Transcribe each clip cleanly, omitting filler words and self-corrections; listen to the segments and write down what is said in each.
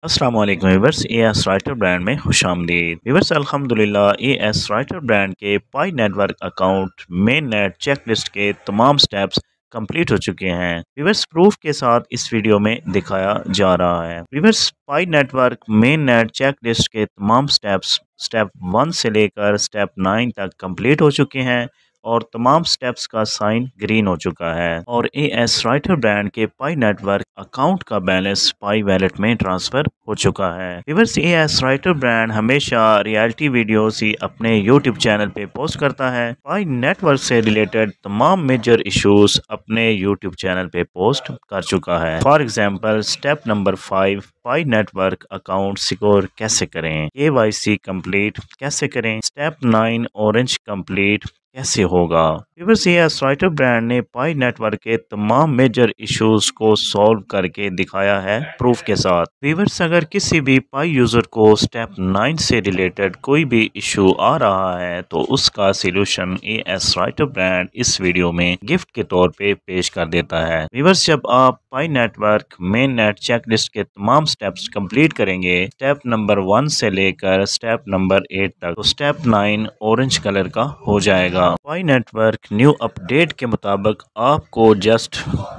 अस्सलाम वालेकुम viewers, as writer brand में खुशामदीद। व्यूअर्स अल्हम्दुलिल्लाह एएस राइटर ब्रांड के पाई नेटवर्क अकाउंट मेन नेट चेकलिस्ट के तमाम स्टेप्स कंप्लीट हो चुके हैं। व्यूअर्स प्रूफ के साथ इस वीडियो में दिखाया जा रहा है। व्यूअर्स पाई नेटवर्क मेन नेट चेकलिस्ट के तमाम स्टेप्स स्टेप 1 से लेकर स्टेप 9 तक कंप्लीट हो चुके हैं और तमाम स्टेप्स का साइन ग्रीन हो चुका है और एएस राइटर ब्रांड के पाई नेटवर्क अकाउंट का बैलेंस पाई वैलेट में ट्रांसफर हो चुका है। व्यूअर्स एएस राइटर ब्रांड हमेशा रियलिटी वीडियोस ही अपने यूट्यूब चैनल पे पोस्ट करता है। पाई नेटवर्क से रिलेटेड तमाम मेजर इश्यूज अपने यूट्यूब चैनल पे पोस्ट कर चुका है। For example step number 5 pi network account secure कैसे करें, केवाईसी कंप्लीट कैसे करें, स्टेप 9 ऑरेंज कंप्लीट कैसे होगा। व्यूअर्स एएस राइटर ब्रांड ने पाई नेटवर्क के तमाम मेजर इश्यूज को सॉल्व करके दिखाया है प्रूफ के साथ। व्यूअर्स अगर किसी भी पाई यूजर को स्टेप 9 से रिलेटेड कोई भी इशू आ रहा है तो उसका सलूशन एएस राइटर ब्रांड इस वीडियो में गिफ्ट के तौर पे पेश कर देता है। व्यूअर्स जब आप पाई नेटवर्क मेन नेट चेकलिस्ट के तमाम स्टेप्स कंप्लीट करेंगे, स्टेप नंबर 1 से लेकर स्टेप नंबर 8 तक, तो स्टेप 9 ऑरेंज कलर का हो जाएगा। पाई नेटवर्क न्यू अपडेट के मुताबिक आपको जस्ट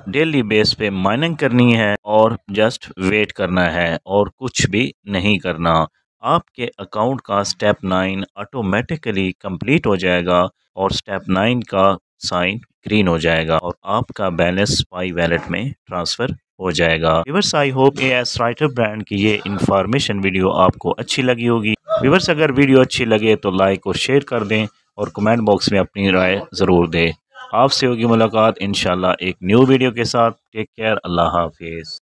डेली बेस पे माइनिंग करनी है और जस्ट वेट करना है और कुछ भी नहीं करना। आपके अकाउंट का स्टेप 9 ऑटोमेटिकली कंप्लीट हो जाएगा और स्टेप 9 का साइन ग्रीन हो जाएगा और आपका बैलेंस पाई वैलेट में ट्रांसफर हो जाएगा। Viewers I hope as writer brand की ये इंफॉर्मेशन वीडियो आपको अच्छी लगी होगी। व्यूअर्स अगर वीडियो अच्छी लगे तो लाइक और शेयर कर दें और कमेंट बॉक्स में अपनी राय ज़रूर दें। आपसे होगी मुलाकात इंशाल्लाह एक न्यू वीडियो के साथ। टेक केयर, अल्लाह हाफिज़।